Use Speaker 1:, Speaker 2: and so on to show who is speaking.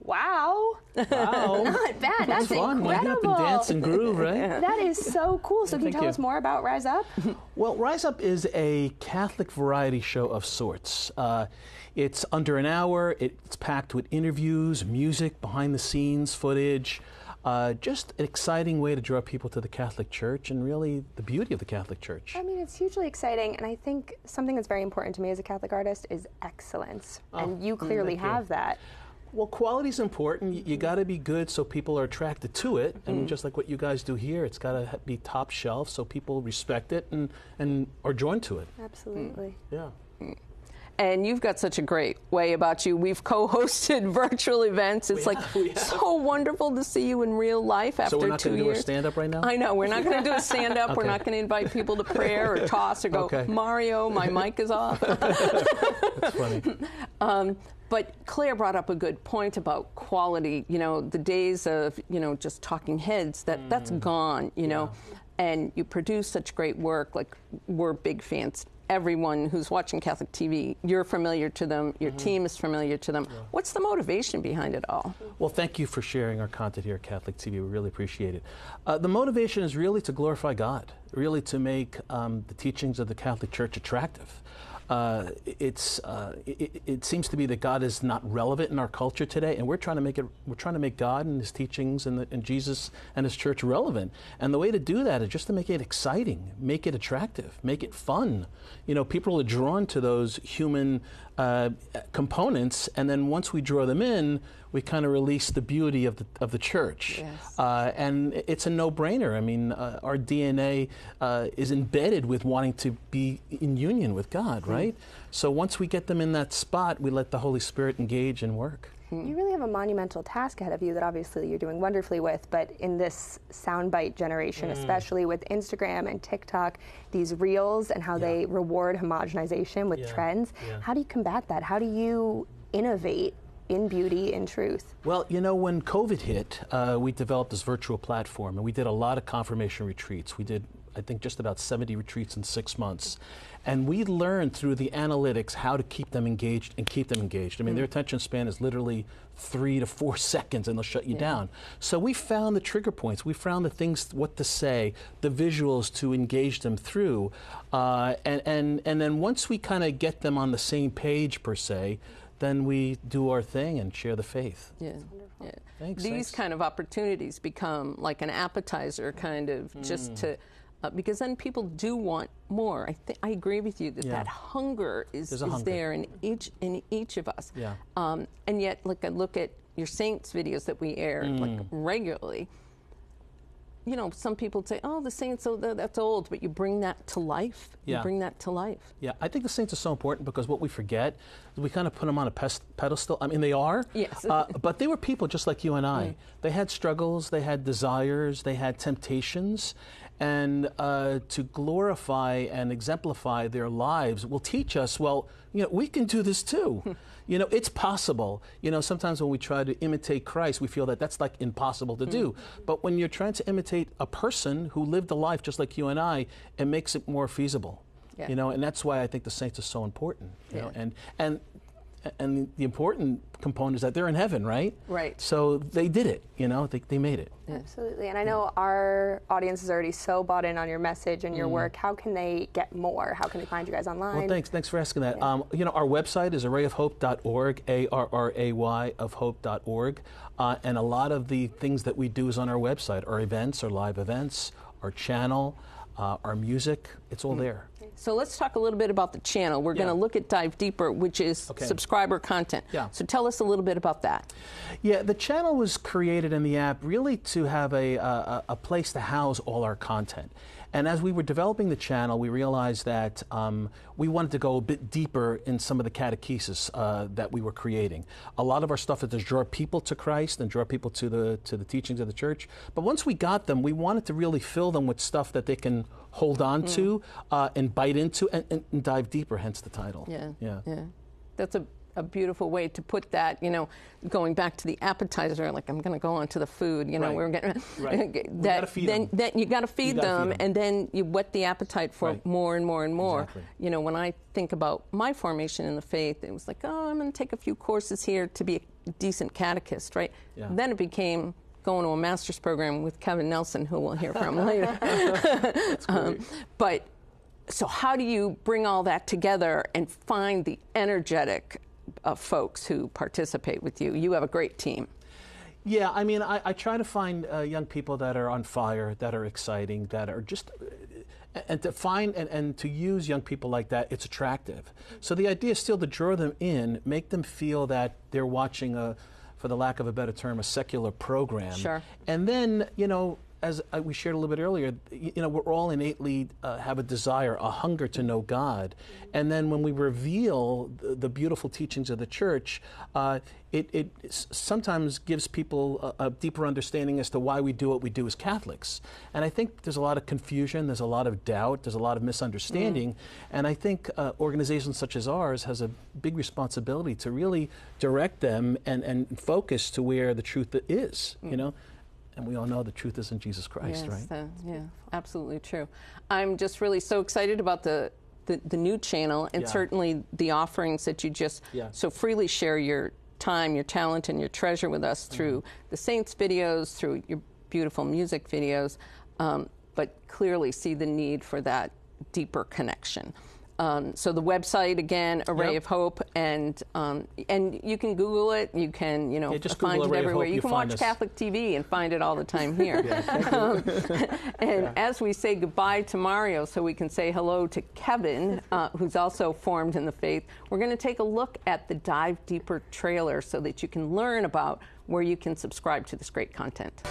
Speaker 1: Wow.
Speaker 2: Wow.
Speaker 1: Not bad. That's
Speaker 2: fun.
Speaker 1: incredible.
Speaker 2: You get up and dance and groove, right?
Speaker 1: That is so cool. So can you tell us more about Rise Up?
Speaker 2: Well, Rise Up is a Catholic variety show of sorts. It's under an hour. It's packed with interviews, music, behind-the-scenes footage, just an exciting way to draw people to the Catholic Church and really the beauty of the Catholic Church.
Speaker 1: I mean, it's hugely exciting, and I think something that's very important to me as a Catholic artist is excellence, and you clearly have that.
Speaker 2: Well, quality is important. You got to be good so people are attracted to it. I mean, just like what you guys do here, it's got to be top shelf so people respect it and are drawn to it.
Speaker 1: Absolutely.
Speaker 2: Yeah.
Speaker 3: And you've got such a great way about you. We've co-hosted virtual events. It's so wonderful to see you in real life after 2 years.
Speaker 2: So we're not going to do a stand-up right now?
Speaker 3: I know. We're not going to do a stand-up.
Speaker 2: Okay.
Speaker 3: We're not going to invite people to prayer or toss or go, Mario, my mic is off.
Speaker 2: That's funny.
Speaker 3: But Claire brought up a good point about quality. You know, the days of, just talking heads, that's gone, you know. And you produce such great work. Like, we're big fans. Everyone who's watching Catholic TV, you're familiar to them, your team is familiar to them. What's the motivation behind it all?
Speaker 2: Well, thank you for sharing our content here at Catholic TV. We really appreciate it. The motivation is really to glorify God, really to make the teachings of the Catholic Church attractive. It seems to be that God is not relevant in our culture today, and we're trying to make it. We're trying to make God and His teachings and Jesus and His Church relevant. And the way to do that is just to make it exciting, make it attractive, make it fun. You know, people are drawn to those human components, and then once we draw them in, we kind of release the beauty of the Church.
Speaker 3: Yes.
Speaker 2: And it's a no-brainer. I mean, our DNA is embedded with wanting to be in union with God, right? So once we get them in that spot, we let the Holy Spirit engage and work.
Speaker 1: You really have a monumental task ahead of you that obviously you're doing wonderfully with, but in this soundbite generation, especially with Instagram and TikTok, these reels and how they reward homogenization with trends, how do you combat that? How do you innovate in beauty, in truth?
Speaker 2: Well, you know, when COVID hit, we developed this virtual platform, and we did a lot of confirmation retreats. We did, I think, just about 70 retreats in 6 months. And we learned through the analytics how to keep them engaged and keep them engaged. I mean, their attention span is literally 3 to 4 seconds, and they'll shut you down. So we found the trigger points. We found the things, what to say, the visuals to engage them through. And then once we kind of get them on the same page, per se, then we do our thing and share the faith.
Speaker 3: Yeah. Yeah.
Speaker 2: Thanks.
Speaker 3: These kind of opportunities become like an appetizer, kind of, just to, because then people do want more. I agree with you that that hunger is there in each of us.
Speaker 2: Yeah.
Speaker 3: And yet, like, I look at your saints videos that we air like regularly. You know, some people say, "Oh, the saints, that's old," but you bring that to life. You bring that to life.
Speaker 2: Yeah, I think the saints are so important because what we forget is we kind of put them on a pedestal. I mean, they are.
Speaker 3: Yes.
Speaker 2: But they were people just like you and I. They had struggles, they had desires, they had temptations. And to glorify and exemplify their lives will teach us, well, you know, we can do this too. You know, it's possible. You know, sometimes when we try to imitate Christ, we feel that that's like impossible to do. But when you're trying to imitate a person who lived a life just like you and I, it makes it more feasible.
Speaker 3: Yeah.
Speaker 2: You know, and that's why I think the saints are so important. You know, and the important component is that they're in heaven, right?
Speaker 3: Right.
Speaker 2: So they did it, you know, they made it.
Speaker 1: Absolutely. And I know our audience is already so bought in on your message and your work. How can they get more? How can they find you guys online?
Speaker 2: Well, thanks for asking that. You know, our website is arrayofhope.org, ARRAY of hope.org. And a lot of the things that we do is on our website, our events, our live events, our channel, our music, it's all there.
Speaker 3: So let's talk a little bit about the channel. We're going to dive deeper, which is subscriber content.
Speaker 2: Yeah.
Speaker 3: So tell us a little bit about that.
Speaker 2: Yeah, the channel was created in the app really to have a place to house all our content. And as we were developing the channel, we realized that we wanted to go a bit deeper in some of the catechesis that we were creating. A lot of our stuff is to draw people to Christ and draw people to the teachings of the Church. But once we got them, we wanted to really fill them with stuff that they can hold on to and bite into and dive deeper, hence the title.
Speaker 3: Yeah. That's a beautiful way to put that, you know, going back to the appetizer, like I'm going to go on to the food, you know,
Speaker 2: Right.
Speaker 3: we're getting
Speaker 2: Right.
Speaker 3: that,
Speaker 2: then
Speaker 3: you got to feed them, and then you whet the appetite for
Speaker 2: Right.
Speaker 3: more and more and more.
Speaker 2: Exactly.
Speaker 3: You know, when I think about my formation in the faith, it was like, oh, I'm going to take a few courses here to be a decent catechist, right?
Speaker 2: Yeah.
Speaker 3: Then it became going to a master's program with Kevin Nelson, who we'll hear from later.
Speaker 2: That's great.
Speaker 3: But so how do you bring all that together and find the energetic folks who participate with you? You have a great team.
Speaker 2: Yeah, I mean, I try to find young people that are on fire, that are exciting, that are just, and to find and to use young people like that, it's attractive. So the idea is still to draw them in, make them feel that they're watching for the lack of a better term, a secular program.
Speaker 3: Sure.
Speaker 2: And then, you know, as we shared a little bit earlier, you know, we're all innately have a desire, a hunger to know God. And then when we reveal the beautiful teachings of the church, it sometimes gives people a deeper understanding as to why we do what we do as Catholics. And I think there's a lot of confusion, there's a lot of doubt, there's a lot of misunderstanding. And I think organizations such as ours has a big responsibility to really direct them and focus to where the truth is, you know. And we all know the truth is in Jesus Christ,
Speaker 3: Yes,
Speaker 2: right?
Speaker 3: yeah, absolutely true. I'm just really so excited about the new channel, and certainly the offerings that you just so freely share your time, your talent, and your treasure with us through the Saints videos, through your beautiful music videos, but clearly see the need for that deeper connection. So the website again, Array of Hope, and you can Google it. You can
Speaker 2: just
Speaker 3: find
Speaker 2: Google
Speaker 3: it
Speaker 2: Array of
Speaker 3: everywhere.
Speaker 2: Hope,
Speaker 3: You can
Speaker 2: find
Speaker 3: watch
Speaker 2: us.
Speaker 3: Catholic TV and find it all the time here. As we say goodbye to Mario, so we can say hello to Kevin, who's also formed in the faith, we're going to take a look at the Dive Deeper trailer so that you can learn about where you can subscribe to this great content.